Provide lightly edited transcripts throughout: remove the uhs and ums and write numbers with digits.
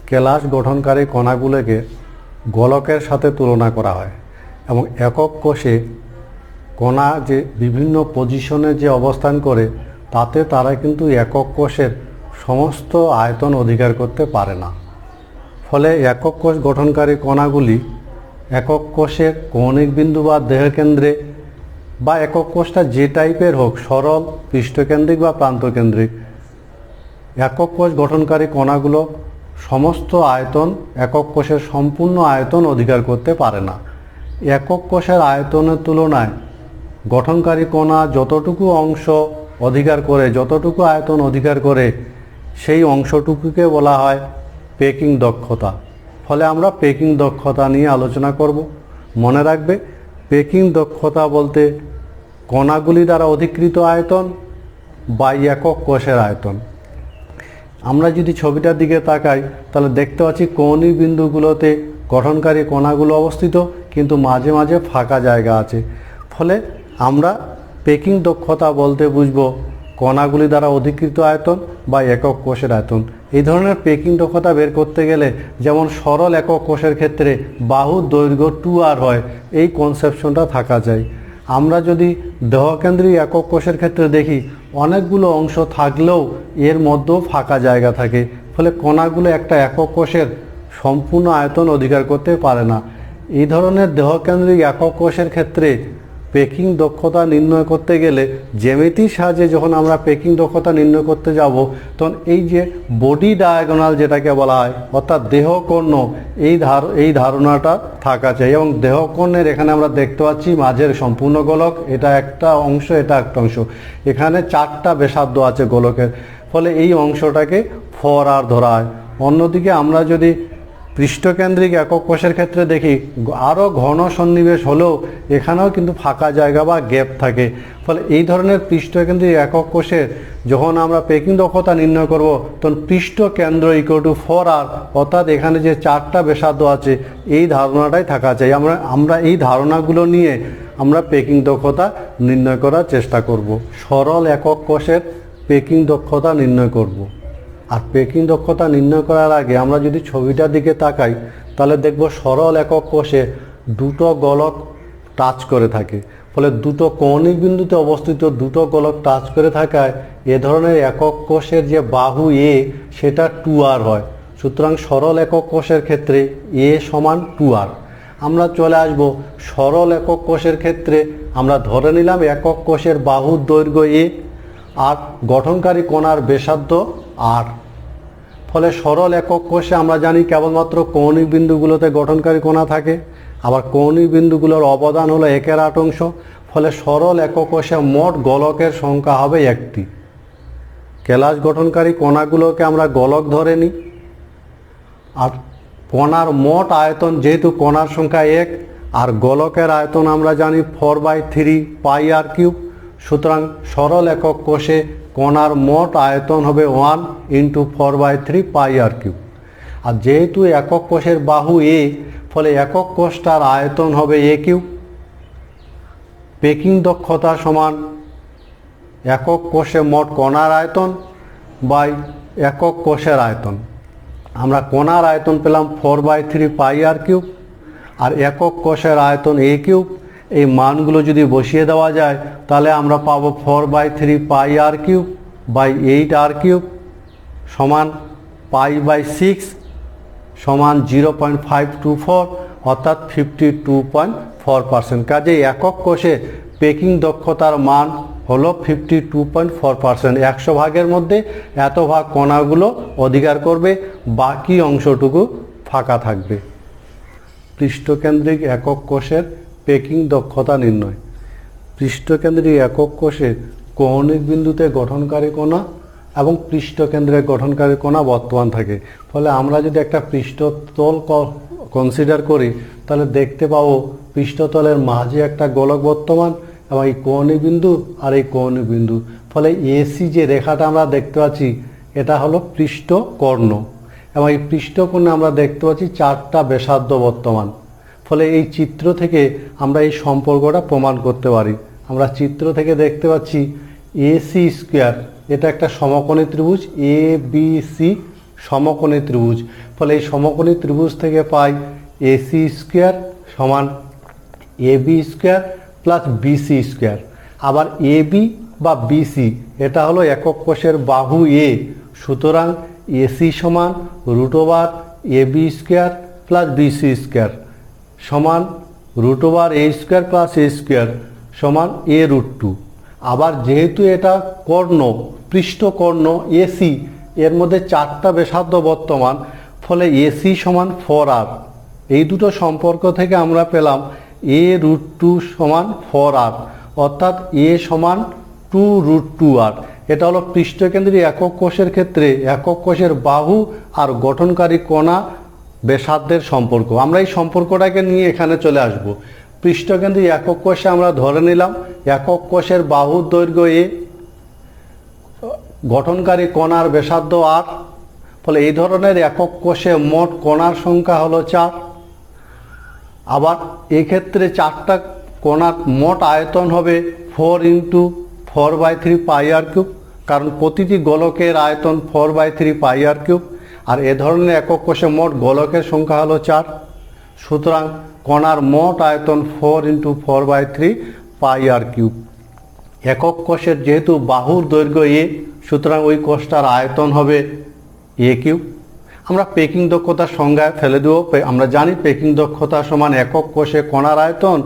কেলাস গঠনকারী কণাগুলোকে গোলকের সাথে তুলনা করা হয় এবং একক কোষে কণা যে বিভিন্ন পজিশনে যে অবস্থান করে তাতে তারা কিন্তু একক কোষের সমস্ত আয়তন অধিকার করতে পারে না। ফলে একক কোষ গঠনকারী কণাগুলি একক কোষের কৌণিক বিন্দু বা দেহকেন্দ্রে বা একক কোষটা যে টাইপের হোক, সরল, পৃষ্ঠকেন্দ্রিক বা প্রান্তকেন্দ্রিক, একক কোষ গঠনকারী কণাগুলো সমস্ত আয়তন একক কোষের সম্পূর্ণ আয়তন অধিকার করতে পারে না। একক কোষের আয়তনের তুলনায় গঠনকারী কণা যতটুকু অংশ অধিকার করে, যতটুকু আয়তন অধিকার করে, সেই অংশটুকুকে বলা হয় পেকিং দক্ষতা। ফলে আমরা পেকিং দক্ষতা নিয়ে আলোচনা করব। মনে রাখবে, পেকিং দক্ষতা বলতে কণাগুলি দ্বারা অধিকৃত আয়তন বা একক কোষের আয়তন। আমরা যদি ছবিটার দিকে তাকাই তাহলে দেখতে পাচ্ছি কৌণিক বিন্দুগুলোতে গঠনকারী কণাগুলো অবস্থিত, কিন্তু মাঝে মাঝে ফাঁকা জায়গা আছে। ফলে আমরা পেকিং দক্ষতা বলতে বুঝবো কণাগুলি দ্বারা অধিকৃত আয়তন বা একক কোষের আয়তন। এই ধরনের পেকিং দক্ষতা বের করতে গেলে যেমন সরল একক কোষের ক্ষেত্রে বাহুর দৈর্ঘ্য 2r হয়, এই কনসেপশনটা থাকা যায়। আমরা যদি দেহকেন্দ্রিক একক কোষের ক্ষেত্রে দেখি অনেকগুলো অংশ থাকলেও এর মধ্যেও ফাঁকা জায়গা থাকে, ফলে কণাগুলো একটা একক কোষের সম্পূর্ণ আয়তন অধিকার করতে পারে না। এই ধরনের দেহকেন্দ্রিক একক কোষের ক্ষেত্রে পেকিং দক্ষতা নির্ণয় করতে গেলে জ্যামিতির সাহায্যে যখন আমরা পেকিং দক্ষতা নির্ণয় করতে যাব, তখন এই যে বডি ডায়াগোনাল যেটাকে বলা হয়, অর্থাৎ দেহকর্ণ, এই ধারণাটা থাকা চাই। এবং দেহকর্ণের এখানে আমরা দেখতে পাচ্ছি মাঝের সম্পূর্ণ গোলক, এটা একটা অংশ, এটা একটা অংশ, এখানে 4টা ব্যাসার্ধ আছে গোলকের, ফলে এই অংশটাকে 4r ধরা হয়। অন্যদিকে আমরা যদি পৃষ্ঠকেন্দ্রিক একক কোষের ক্ষেত্রে দেখি আরও ঘন সন্নিবেশ হলেও এখানেও কিন্তু ফাঁকা জায়গা বা গ্যাপ থাকে। ফলে এই ধরনের পৃষ্ঠকেন্দ্রিক একক কোষের যখন আমরা পেকিং দক্ষতা নির্ণয় করব, তখন পৃষ্ঠকেন্দ্র ইকুয়াল টু 4r, অর্থাৎ এখানে যে 4টা ব্যাসার্ধ আছে এই ধারণাটাই থাকা চাই। আমরা এই ধারণাগুলো নিয়ে আমরা পেকিং দক্ষতা নির্ণয় করার চেষ্টা করব। সরল একক কোষের পেকিং দক্ষতা নির্ণয় করব। আর পেকিং দক্ষতা নির্ণয় করার আগে আমরা যদি ছবিটার দিকে তাকাই তাহলে দেখব সরল একক কোষে 2টো গোলক টাচ করে থাকে। ফলে 2টো কৌণিক বিন্দুতে অবস্থিত 2টো গোলক টাচ করে থাকায় এ ধরনের একক কোষের যে বাহু এ সেটা 2r হয়। সুতরাং সরল একক কোষের ক্ষেত্রে এ সমান 2r। আমরা চলে আসব সরল একক কোষের ক্ষেত্রে, আমরা ধরে নিলাম একক কোষের বাহুর দৈর্ঘ্য এ আর গঠনকারী কণার ব্যাসার্ধ r। ফলে সরল একক কোষে আমরা জানি কেবলমাত্র কৌণিক বিন্দুগুলোতে গঠনকারী কণা থাকে, আবার কৌণিক বিন্দুগুলোর অবদান হলো 1/8। ফলে সরল একক কোষে মোট গোলকের সংখ্যা হবে 1টি। কেলাস গঠনকারী কণাগুলোকে আমরা গোলক ধরে নিই, আর কণার মোট আয়তন যেহেতু কণার সংখ্যা 1 আর গোলকের আয়তন আমরা জানি 4/3 πr³। সুতরাং সরল একক কোষে কণার মোট আয়তন হবে 1 × 4/3 πr³। আর যেহেতু একক কোষের বাহু এ, ফলে একক কোষটার আয়তন হবে a³। পেকিং দক্ষতা সমান একক কোষে মোট কণার আয়তন বাই একক কোষের আয়তন। আমরা কণার আয়তন পেলাম 4/3 πr³ আর একক কোষের আয়তন a³। এই মানগুলো যদি বসিয়ে দেওয়া যায় তাহলে আমরা পাবো 4/3 πr³ বাই 8r³ সমান π/6 সমান 0.524, অর্থাৎ 52.4%। কাজে একক কোষে পেকিং দক্ষতার মান হলো 52.4%। 100 ভাগের মধ্যে এত ভাগ কণাগুলো অধিকার করবে, বাকি অংশটুকু ফাঁকা থাকবে। পৃষ্ঠকেন্দ্রিক একক কোষের পেকিং দক্ষতা নির্ণয়। পৃষ্ঠকেন্দ্রিক একক কোষে কৌণিক বিন্দুতে গঠনকারী কণা এবং পৃষ্ঠকেন্দ্রে গঠনকারী কণা বর্তমান থাকে। ফলে আমরা যদি একটা পৃষ্ঠতল কনসিডার করি তাহলে দেখতে পাবো পৃষ্ঠতলের মাঝে একটা গোলক বর্তমান এবং এই কৌণিক বিন্দু আর এই কৌণিক বিন্দু। ফলে এসি যে রেখাটা আমরা দেখতে পাচ্ছি এটা হলো পৃষ্ঠকর্ণ, এবং এই পৃষ্ঠকর্ণে আমরা দেখতে পাচ্ছি 4টা ব্যাসার্ধ বর্তমান। ফলে এই চিত্র থেকে আমরা এই সম্পর্কটা প্রমাণ করতে পারি। আমরা চিত্র থেকে দেখতে পাচ্ছি AC স্কোয়ার, এটা একটা সমকোণী ত্রিভুজ ABC সমকোণী ত্রিভুজ। ফলে এই সমকোণী ত্রিভুজ থেকে পাই এসি স্কোয়ার সমান AB square plus BC square. আবার এবি বা বিসি এটা হলো একক কোষের বাহু এ, সুতরাং এসি সমান root over AB square plus BC square সমান root over a square plus a square সমান এ রুট টু। আবার যেহেতু এটা কর্ণ, পৃষ্ঠকর্ণ এসি, এর মধ্যে 4টা ব্যাসার্ধ বর্তমান, ফলে এসি সমান 4r। এই দুটো সম্পর্ক থেকে আমরা পেলাম এ রুট টু সমান 4r, অর্থাৎ এ সমান 2 রুট 2r। এটা হলো পৃষ্ঠকেন্দ্রী একক কোষের ক্ষেত্রে একক কোষের বাহু আর গঠনকারী কণা ব্যাসার্ধের সম্পর্ক। আমরা এই সম্পর্কটাকে নিয়ে এখানে চলে আসব। পৃষ্ঠকেন্দ্রী একক কোষে আমরা ধরে নিলাম একক কোষের বাহুর দৈর্ঘ্য এ, গঠনকারী কণার ব্যাসার্ধ আর। ফলে এই ধরনের একক কোষে মোট কণার সংখ্যা হলো 4। আবার এক্ষেত্রে 4টা কণার মোট আয়তন হবে 4 × 4/3 πr³, কারণ প্রতিটি গোলকের আয়তন 4/3 πr³। আর এ ধরনের একক কোষে মোট গোলকের সংখ্যা হলো 4। সুতরাং কণার মোট আয়তন 4 × 4/3 πr³। একক কোষের যেহেতু বাহুর দৈর্ঘ্য এ, সুতরাং ওই কোষটার আয়তন হবে a³। আমরা পেকিং দক্ষতার সংজ্ঞায় ফেলে দেব। আমরা জানি পেকিং দক্ষতা সমান একক কোষে কণার আয়তন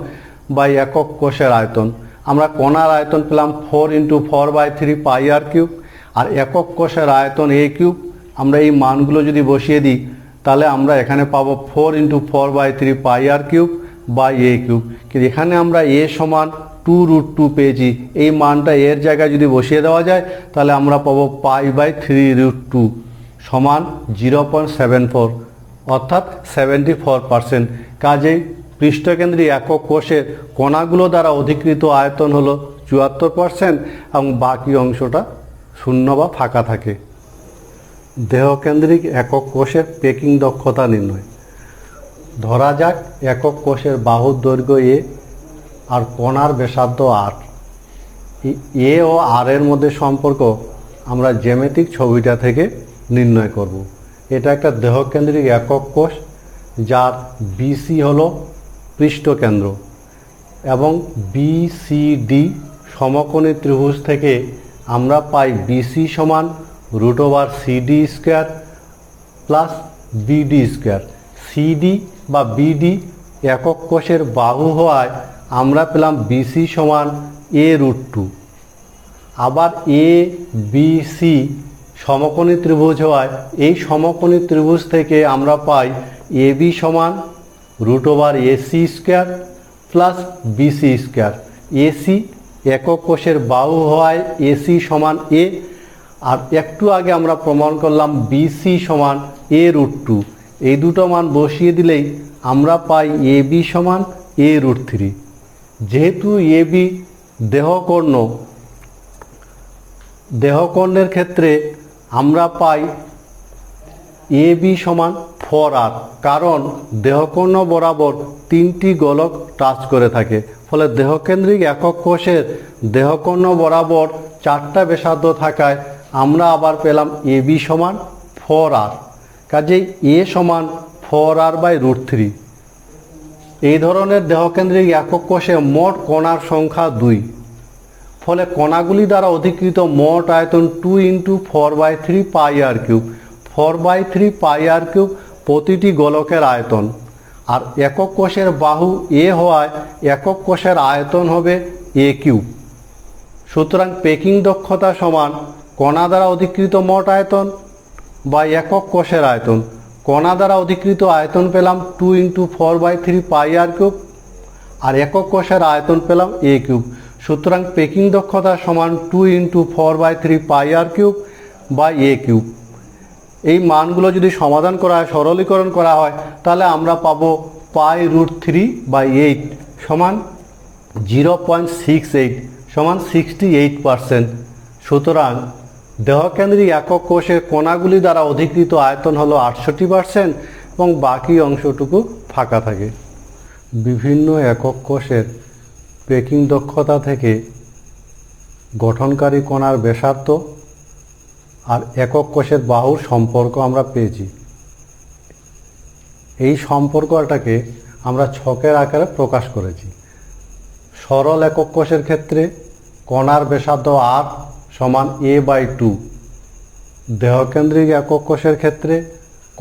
বা একক কোষের আয়তন। আমরা কণার আয়তন পেলাম 4 × 4/3 πr³, আর একক কোষের আয়তন a³। আমরা এই মানগুলো যদি বসিয়ে দিই তাহলে আমরা এখানে পাবো 4 × 4/3 πr³ বা a³। কিন্তু এখানে আমরা a সমান 2 রুট 2 পেয়েছি। এই মানটা এর জায়গায় যদি বসিয়ে দেওয়া যায় তাহলে আমরা পাবো π/3 রুট 2 সমান 0.74, অর্থাৎ 74%। কাজেই পৃষ্ঠকেন্দ্রী একক কোষের কণাগুলো দ্বারা অধিকৃত আয়তন হলো 74% এবং বাকি অংশটা শূন্য বা ফাঁকা থাকে। দেহকেন্দ্রিক একক কোষের পেকিং দক্ষতা নির্ণয়। ধরা যাক একক কোষের বাহুর দৈর্ঘ্য এ আর কণার ব্যাসার্ধ আর। এ ও আর এর মধ্যে সম্পর্ক আমরা জ্যামিতিক ছবিটা থেকে নির্ণয় করব। এটা একটা দেহকেন্দ্রিক একক কোষ যার বিসি হলো পৃষ্ঠকেন্দ্র এবং বিসিডি সমকোণী ত্রিভুজ থেকে আমরা পাই বিসি সমান root over CD square plus BD square. CD বা বিডি একক কোষের বাহু হওয়ায় আমরা পেলাম বিসি সমান এ রুট 2। আবার এ বি সি সমকোণী ত্রিভুজ হওয়ায় এই সমকোণী ত্রিভুজ থেকে আমরা পাই এ বি সমান root over AC square plus BC square. AC একক কোষের বাহু হওয়ায় এসি সমান এ, আর একটু আগে আমরা প্রমাণ করলাম বিসি সমান এ রুট 2। এই দুটো মান বসিয়ে দিলেই আমরা পাই এ বি সমান এ রুট 3। যেহেতু এ বি দেহকর্ণের ক্ষেত্রে আমরা পাই এ বি সমান 4r, কারণ দেহকর্ণ বরাবর 3টি গোলক টাচ করে থাকে। ফলে দেহকেন্দ্রিক একক কোষের দেহকর্ণ বরাবর 4টা ব্যাসার্ধ থাকায় আমরা আবার পেলাম এ বি সমান 4r। কাজেই এ সমান 4r/√3। এই ধরনের দেহকেন্দ্রিক একক কোষে মোট কণার সংখ্যা 2। ফলে কণাগুলি দ্বারা অধিকৃত মোট আয়তন 2 × 4/3 πr³। 4/3 πr³ প্রতিটি গোলকের আয়তন। আর একক কোষের বাহু এ হওয়ায় একক কোষের আয়তন হবে a³। সুতরাং পেকিং দক্ষতা সমান কণা দ্বারা অধিকৃত মোট আয়তন বা একক কোষের আয়তন। কণা দ্বারা অধিকৃত আয়তন পেলাম 2 × 4/3 πr³, আর একক কোষের আয়তন পেলাম a³। সুতরাং পেকিং দক্ষতা সমান 2 × 4/3 πr³ বা a³। এই মানগুলো যদি সমাধান করা হয়, সরলীকরণ করা হয়, তাহলে আমরা পাবো π√3/8 সমান 0.68 সমান 68%। সুতরাং দেহকেন্দ্রিক একক কোষের কণাগুলি দ্বারা অধিকৃত আয়তন হলো 68% এবং বাকি অংশটুকু ফাঁকা থাকে। বিভিন্ন একক কোষের পেকিং দক্ষতা থেকে গঠনকারী কণার ব্যাসার্ধ আর একক কোষের বাহুর সম্পর্ক আমরা পেয়েছি। এই সম্পর্কটাকে আমরা ছকের আকারে প্রকাশ করেছি। সরল একক কোষের ক্ষেত্রে কণার ব্যাসার্ধ r সমান a/2। দেহকেন্দ্রিক একক কোষের ক্ষেত্রে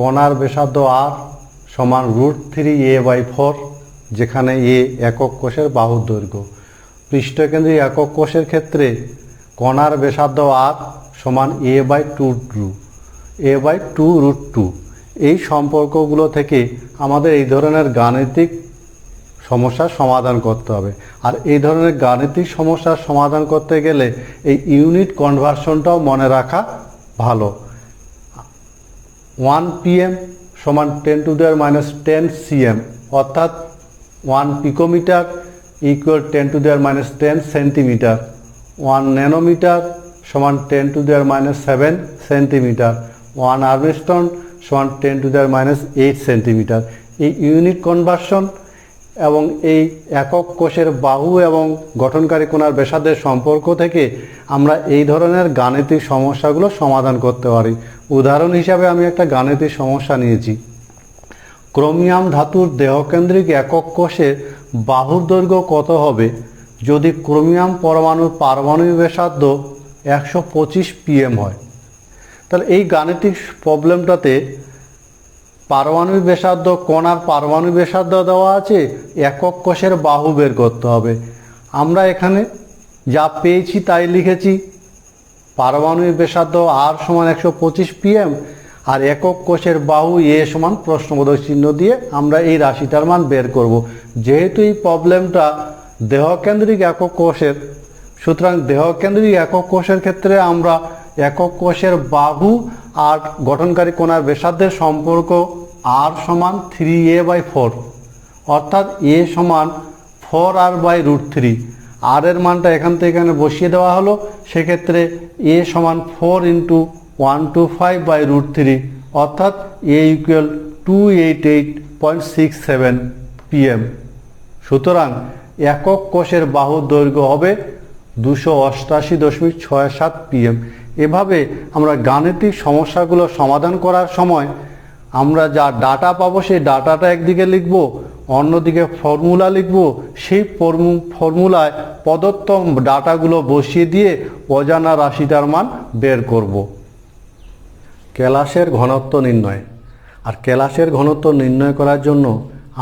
কণার ব্যাসার্ধ r সমান √3a/4, যেখানে a একক কোষের বাহুর দৈর্ঘ্য। পৃষ্ঠকেন্দ্রিক একক কোষের ক্ষেত্রে কণার ব্যাসার্ধ r সমান a/2√2। এই সম্পর্কগুলো থেকে আমাদের এই ধরনের গাণিতিক সমস্যার সমাধান করতে হবে। আর এই ধরনের গাণিতিক সমস্যার সমাধান করতে গেলে এই ইউনিট কনভার্সনটাও মনে রাখা ভালো। 1 pm সমান 10⁻10 cm, অর্থাৎ 1 পিকোমিটার ইকুয়াল 10⁻10 সেন্টিমিটার। 1 ন্যানোমিটার সমান 10⁻7 সেন্টিমিটার। 1 আর্মস্ট্রং সমান 10⁻8 সেন্টিমিটার। এই ইউনিট কনভার্সন এবং এই একক কোষের বাহু এবং গঠনকারী কোণার ব্যাসার্ধের সম্পর্ক থেকে আমরা এই ধরনের গাণিতিক সমস্যাগুলো সমাধান করতে পারি। উদাহরণ হিসাবে আমি একটা গাণিতিক সমস্যা নিয়েছি। ক্রোমিয়াম ধাতুর দেহকেন্দ্রিক একক কোষের বাহুর দৈর্ঘ্য কত হবে যদি ক্রোমিয়াম পরমাণুর পারমাণবিক ব্যাসার্ধ 125 pm হয়? তাহলে এই গাণিতিক প্রবলেমটাতে পারমাণবিক ব্যাসার্ধ, কণার পারমাণবিক ব্যাসার্ধ দেওয়া আছে, একক কোষের বাহু বের করতে হবে। আমরা এখানে যা পেয়েছি তাই লিখেছি। পারমাণবিক ব্যাসার্ধ r সমান 125 pm আর একক কোষের বাহু a সমান প্রশ্নবোধক চিহ্ন দিয়ে আমরা এই রাশিটার মান বের করব। যেহেতু এই প্রবলেমটা দেহকেন্দ্রিক একক কোষের, সুতরাং দেহকেন্দ্রিক একক কোষের ক্ষেত্রে আমরা একক কোষের বাহু আর গঠনকারী কোণার ব্যাসার্ধের সম্পর্ক r সমান 3a/4, অর্থাৎ a সমান 4r/√3। r এর মানটা এখান থেকে এখানে বসিয়ে দেওয়া হলো। সেক্ষেত্রে a সমান 4 × 125/√3, অর্থাৎ a ইকুয়াল 288.67 pm। সুতরাং একক কোষের বাহুর দৈর্ঘ্য হবে 288.67 pm। এভাবে আমরা গাণিতিক সমস্যাগুলো সমাধান করার সময় আমরা যা ডাটা পাবো সেই ডাটাটা একদিকে লিখব, অন্যদিকে ফর্মুলা লিখব। সেই ফর্মুলায় প্রদত্ত ডাটাগুলো বসিয়ে দিয়ে অজানা রাশিটার মান বের করব। কেলাসের ঘনত্ব নির্ণয়। আর কেলাসের ঘনত্ব নির্ণয় করার জন্য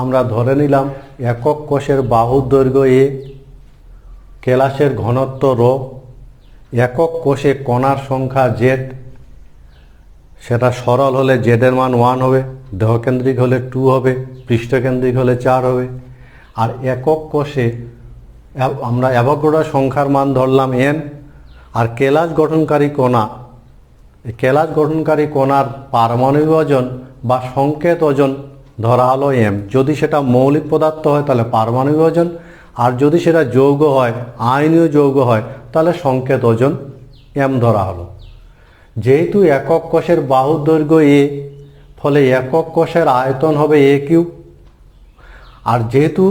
আমরা ধরে নিলাম একক কোষের বাহুর দৈর্ঘ্য a, কেলাসের ঘনত্ব ρ, একক কোষে কণার সংখ্যা z, সেটা সরল হলে z এর মান 1 হবে, দেহকেন্দ্রিক হলে 2 হবে, পৃষ্ঠকেন্দ্রিক হলে 4 হবে। আর একক কোষে আমরা অ্যাভোগাড্রো সংখ্যার মান ধরলাম n। আর কেলাস গঠনকারী কণা, কেলাস গঠনকারী কণার পারমাণবিক ওজন বা সংকেত ওজন ধরা হলো m। যদি সেটা মৌলিক পদার্থ হয় তাহলে পারমাণবিক ওজন, আর যদি সেটা যৌগ হয়, আয়নীয় যৌগ হয়, তাহলে সংকেত ওজন m ধরা হলো। যেহেতু একক কোষের বাহুর দৈর্ঘ্য a, ফলে একক কোষের আয়তন হবে a³। আর যেহেতু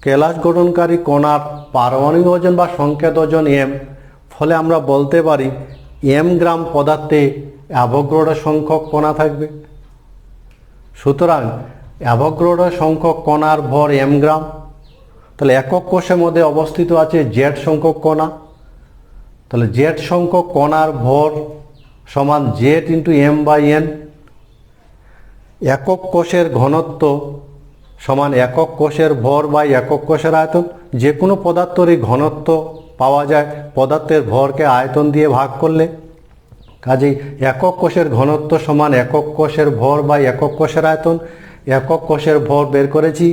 কেলাস গঠনকারী কণার পারমাণবিক ওজন বা সংকেত ওজন m, ফলে আমরা বলতে পারি m গ্রাম পদার্থে অ্যাভোগাড্রো সংখ্যক কণা থাকবে। সুতরাং অ্যাভোগাড্রো সংখ্যক কণার ভর m গ্রাম। তাহলে একক কোষের মধ্যে অবস্থিত আছে z সংখ্যক কণা। তাহলে z সংখ্যক কণার ভর সমান z × m/n। একক কোষের ঘনত্ব সমান একক কোষের ভর বাই একক কোষের আয়তন। যে কোনো পদার্থেরই ঘনত্ব পাওয়া যায় পদার্থের ভরকে আয়তন দিয়ে ভাগ করলে। কাজেই একক কোষের ঘনত্ব সমান একক কোষের ভর বাই একক কোষের আয়তন। একক কোষের ভর বের করেছি,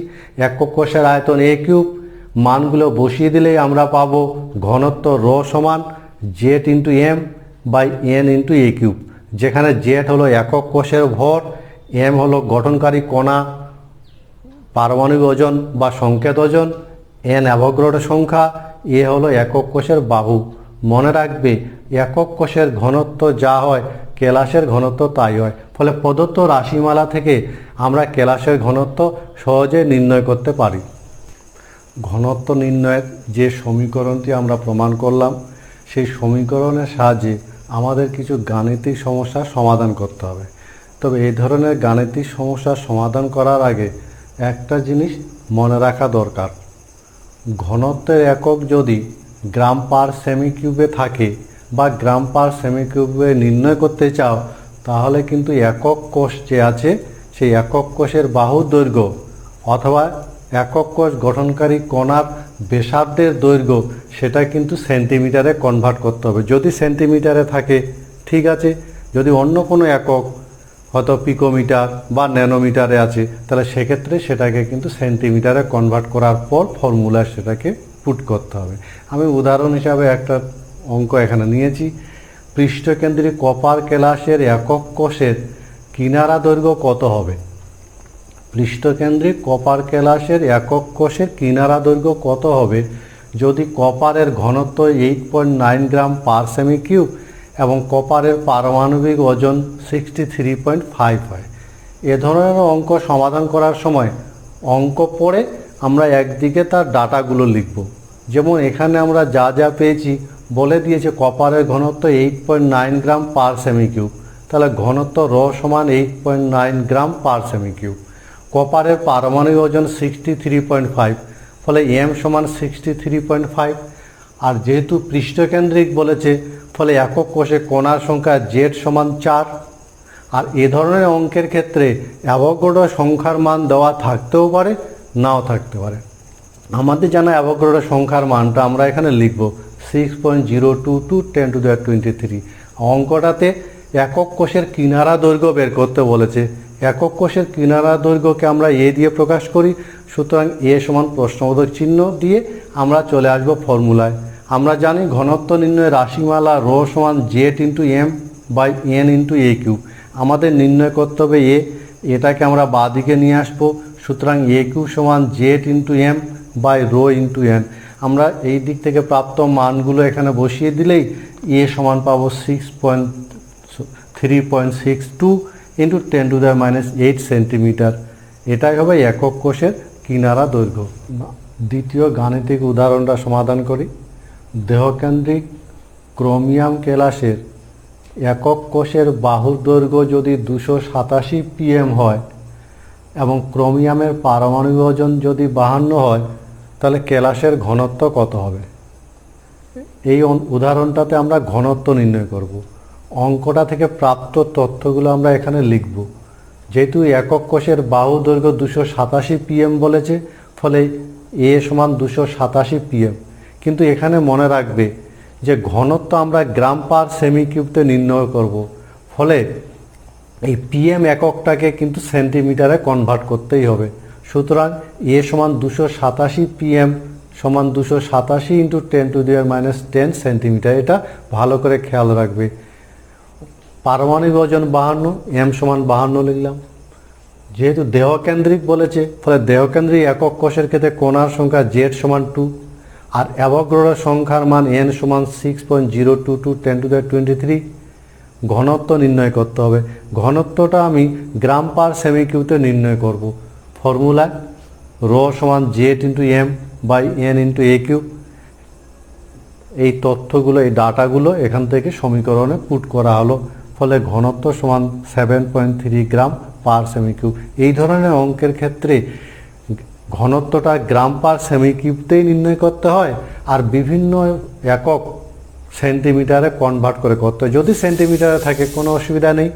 একক কোষের আয়তন a³। মানগুলো বসিয়ে দিলেই আমরা পাবো ঘনত্ব ρ সমান z × m/n × a³, যেখানে z হলো একক কোষের ভর, m হলো গঠনকারী কণা পারমাণবিক ওজন বা সংকেত ওজন, n অ্যাভোগাড্রো সংখ্যা, a হলো একক কোষের বাহু। মনে রাখবে একক কোষের ঘনত্ব যা হয় কেলাসের ঘনত্ব তাই হয়। ফলে প্রদত্ত রাশিমালা থেকে আমরা কেলাসের ঘনত্ব সহজে নির্ণয় করতে পারি। ঘনত্ব নির্ণয়ের যে সমীকরণটি আমরা প্রমাণ করলাম, সেই সমীকরণের সাহায্যে আমাদের কিছু গাণিতিক সমস্যার সমাধান করতে হবে। তবে এই ধরনের গাণিতিক সমস্যার সমাধান করার আগে একটা জিনিস মনে রাখা দরকার, ঘনত্বের একক যদি গ্রাম পার সেমি কিউবে থাকে বা গ্রাম পার সেমি কিউবে নির্ণয় করতে চাও, তাহলে কিন্তু একক কোষ যে আছে সেই একক কোষের বাহুর দৈর্ঘ্য অথবা একক কোষ গঠনকারী কণার ব্যাসার্ধের দৈর্ঘ্য সেটা কিন্তু সেন্টিমিটারে কনভার্ট করতে হবে। যদি সেন্টিমিটারে থাকে ঠিক আছে, যদি অন্য কোনো একক হয়তো পিকোমিটার বা ন্যানোমিটারে আছে তাহলে সেক্ষেত্রে সেটাকে কিন্তু সেন্টিমিটারে কনভার্ট করার পর ফর্মুলায় সেটাকে পুট করতে হবে। আমি উদাহরণ হিসাবে একটা অঙ্ক এখানে নিয়েছি। পৃষ্ঠকেন্দ্রিক কপার কেলাসের একক কোষের কিনারা দৈর্ঘ্য কত হবে? পৃষ্ঠকেন্দ্রিক কপার কেলাসের একক কোষের কিনারা দৈর্ঘ্য কত হবে যদি কপারের ঘনত্ব 8.9 গ্রাম পার সেমি কিউব এবং কপারের পারমাণবিক ওজন 63.5 হয়। এ ধরনের অঙ্ক সমাধান করার সময় অঙ্ক পড়ে আমরা একদিকে তার ডাটাগুলো লিখব। যেমন এখানে আমরা যা যা পেয়েছি বলে দিয়েছে কপারের ঘনত্ব 8.9 গ্রাম পার সেমি কিউব, তাহলে ঘনত্ব র সমান 8.9 গ্রাম পার সেমি কিউব। কপারের পারমাণবিক ওজন 63.5, ফলে এম সমান 63.5। আর যেহেতু পৃষ্ঠকেন্দ্রিক বলেছে ফলে একক কোষে কণার সংখ্যা জেড সমান 4। আর এ ধরনের অঙ্কের ক্ষেত্রে অ্যাভোগাড্রো সংখ্যার মান দেওয়া থাকতেও পারে, নাও থাকতে পারে। আমাদের জানা অ্যাভোগাড্রো সংখ্যার মানটা আমরা এখানে লিখব 6.022 10⁻23। অঙ্কটাতে একক কোষের কিনারা দৈর্ঘ্য বের করতে বলেছে। একক কোষের কিনারা দৈর্ঘ্যকে আমরা এ দিয়ে প্রকাশ করি, সুতরাং এ সমান প্রশ্নবোধক চিহ্ন দিয়ে আমরা চলে আসব ফর্মুলায়। আমরা জানি ঘনত্ব নির্ণয়ের রাশিমালা রো সমান Z into M by N into a cube. আমাদের নির্ণয় করতে হবে এটাকে আমরা বাঁ দিকে নিয়ে আসবো, সুতরাং এ কিউব সমান Z into M by rho into N. আমরা এই দিক থেকে প্রাপ্ত মানগুলো এখানে বসিয়ে দিলেই এ সমান পাবো 3.62 ইন্টু 10⁻⁸ সেন্টিমিটার। এটাই হবে একক কোষের কিনারা দৈর্ঘ্য। দ্বিতীয় গাণিতিক উদাহরণটা সমাধান করি। দেহকেন্দ্রিক ক্রোমিয়াম কেলাসের একক কোষের বাহুর দৈর্ঘ্য যদি 287 pm হয় এবং ক্রোমিয়ামের পারমাণবিক ওজন যদি 52 হয়, তাহলে কেলাসের ঘনত্ব কত হবে? এই উদাহরণটাতে আমরা ঘনত্ব নির্ণয় করব। অঙ্কটা থেকে প্রাপ্ত তথ্যগুলো আমরা এখানে লিখব। যেহেতু একক কোষের বাহু দৈর্ঘ্য 287 pm বলেছে, ফলে এ সমান 287 pm। কিন্তু এখানে মনে রাখবে যে ঘনত্ব আমরা গ্রাম পার সেমি কিউবতে নির্ণয় করব, ফলে এই পিএম এককটাকে কিন্তু সেন্টিমিটারে কনভার্ট করতেই হবে। সুতরাং এ সমান 287 pm সমান 287 ইন্টু 10⁻⁻10 সেন্টিমিটার। এটা ভালো করে খেয়াল রাখবে। পারমাণবিক ওজন 52, এম সমান 52 লিখলাম। যেহেতু দেহকেন্দ্রিক বলেছে, ফলে দেহকেন্দ্রিক একক কোষের ক্ষেত্রে কণার সংখ্যা জেড সমান 2 আর অ্যাভোগাড্রো সংখ্যার মান এন সমান 6.022 10⁻23। ঘনত্ব নির্ণয় করতে হবে। ঘনত্বটা আমি গ্রাম পার সেমি কিউতে নির্ণয় করব। ফর্মুলা রো সমান Z into M by N into a cube. এই তথ্যগুলো, এই ডাটাগুলো এখান থেকে সমীকরণে পুট করা হলো, ফলে ঘনত্ব সমান 7.3 গ্রাম পার সেমি কিউব। এই ধরনের অঙ্কের ক্ষেত্রে ঘনত্বটা গ্রাম পার সেমি কিউবতেই নির্ণয় করতে হয় আর বিভিন্ন একক সেন্টিমিটারে কনভার্ট করে করতে হয়। যদি সেন্টিমিটারে থাকে কোনো অসুবিধা নেই,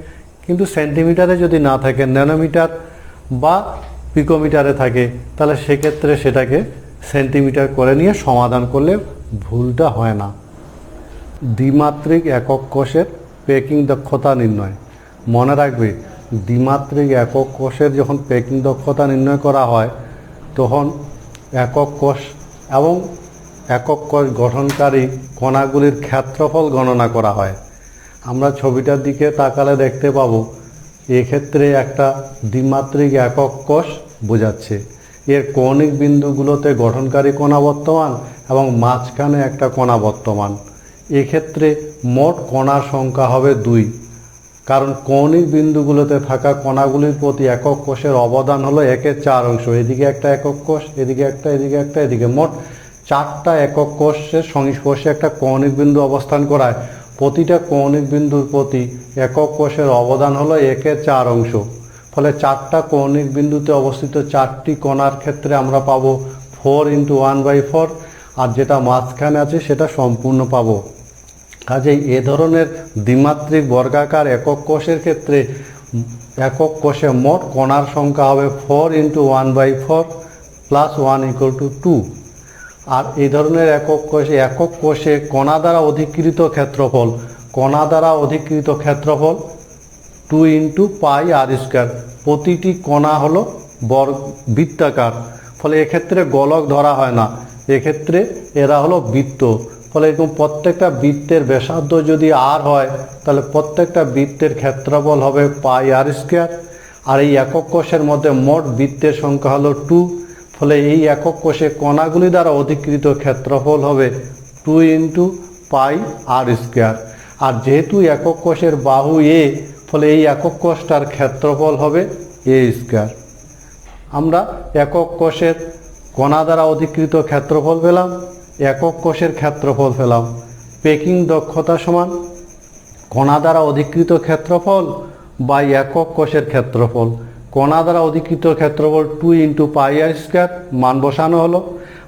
কিন্তু সেন্টিমিটারে যদি না থাকে, ন্যানোমিটার বা পিকোমিটারে থাকে, তাহলে সেক্ষেত্রে সেটাকে সেন্টিমিটার করে নিয়ে সমাধান করলে ভুলটা হয় না। দ্বিমাত্রিক একক কোষের পেকিং দক্ষতা নির্ণয়। মনে রাখবে, দ্বিমাত্রিক একক কোষের যখন পেকিং দক্ষতা নির্ণয় করা হয় তখন একক কোষ এবং একক কোষ গঠনকারী কণাগুলির ক্ষেত্রফল গণনা করা হয়। আমরা ছবিটার দিকে তাকালে দেখতে পাবো এক্ষেত্রে একটা দ্বিমাত্রিক একক কোষ বোঝাচ্ছে। এর কৌণিক বিন্দুগুলোতে গঠনকারী কণা বর্তমান এবং মাঝখানে একটা কণা বর্তমান। এক্ষেত্রে মোট কণার সংখ্যা হবে 2, কারণ কৌণিক বিন্দুগুলোতে থাকা কণাগুলির প্রতি একক কোষের অবদান হলো 1/4 অংশ। এদিকে একটা একক কোষ, এদিকে একটা, এদিকে একটা, এদিকে মোট 4টা একক কোষের সংস্পর্শে একটা কৌণিক বিন্দু অবস্থান করায়, প্রতিটা কৌণিক বিন্দুর প্রতি একক কোষের অবদান হলো 1/4 অংশ। ফলে 4টা কৌণিক বিন্দুতে অবস্থিত 4টি কণার ক্ষেত্রে আমরা পাবো 4 × 1/4, আর যেটা মাঝখানে আছে সেটা সম্পূর্ণ পাবো। কাজেই এ ধরনের দ্বিমাত্রিক বর্গাকার একক কোষের ক্ষেত্রে একক কোষে মোট কণার সংখ্যা হবে 4 × 1/4 + 1 = 2। আর এই ধরনের একক কোষে কণা দ্বারা অধিকৃত ক্ষেত্রফল 2 × πr²। প্রতিটি কণা হলো বৃত্তাকার, ফলে এক্ষেত্রে গোলক ধরা হয় না, এক্ষেত্রে এরা হলো বৃত্ত। ফলে এরকম প্রত্যেকটা বৃত্তের ব্যাসার্ধ যদি r হয়, তাহলে প্রত্যেকটা বৃত্তের ক্ষেত্রফল হবে πr²। আর এই একক কোষের মধ্যে মোট বৃত্তের সংখ্যা হলো 2। ফলে এই একক কোষে কণাগুলি দ্বারা অধিকৃত ক্ষেত্রফল হবে 2 × πr²। আর যেহেতু একক কোষের বাহু a, ফলে এই একক কোষটার ক্ষেত্রফল হবে a²। আমরা একক কোষের কণা দ্বারা অধিকৃত ক্ষেত্রফল পেলাম, একক কোষের ক্ষেত্রফল পেলাম। পেকিং দক্ষতা সমান কণা দ্বারা অধিকৃত ক্ষেত্রফল বা একক কোষের ক্ষেত্রফল। কণা দ্বারা অধিকৃত ক্ষেত্রফল 2 × πr², মান বসানো হলো,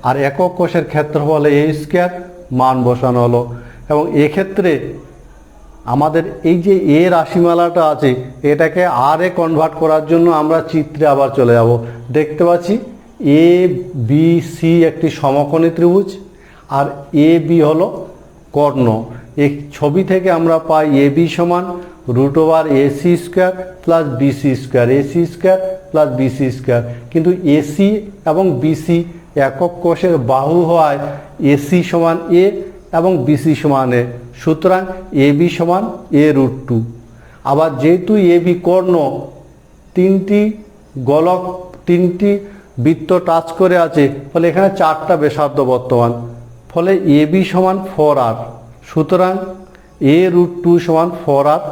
আর একক কোষের ক্ষেত্রফল a², মান বসানো হলো। এবং এক্ষেত্রে আমাদের এই যে এ রাশিমালাটা আছে, এটাকে আর এ কনভার্ট করার জন্য আমরা চিত্রে আবার চলে যাব। দেখতে পাচ্ছি এ বি সি একটি সমকোণী ত্রিভুজ, আর এ বি হলো কর্ণ। এই ছবি থেকে আমরা পাই এ বি সমান √ac² + bc², ac² + bc²। কিন্তু এসি এবং বিসি একক কোষের বাহু হওয়ায় এসি সমান এ এবং বিসি সমান এ, সুতরাং এ বি সমান a√2। আবার যেহেতু এ বি কর্ণ, 3টি গোলক 3টি বৃত্ত টাচ করে আছে, ফলে এখানে 4টা ব্যাসার্ধ বর্তমান। ফলে এ বি সমান 4r, সুতরাং a√2 সমান 4r,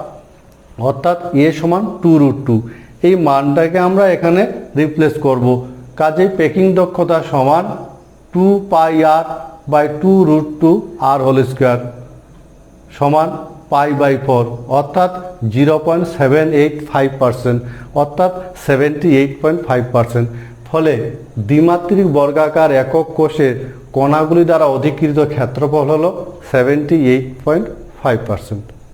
অর্থাৎ এ সমান 2√2। এই মানটাকে আমরা এখানে রিপ্লেস করব। কাজেই পেকিং দক্ষতা সমান 2πr/2√2r² সমান π/4, অর্থাৎ 0.785%, অর্থাৎ 78.5%। ফলে দ্বিমাত্রিক বর্গাকার একক কোষের কণাগুলি দ্বারা অধিকৃত ক্ষেত্রফল হলো 78.5%।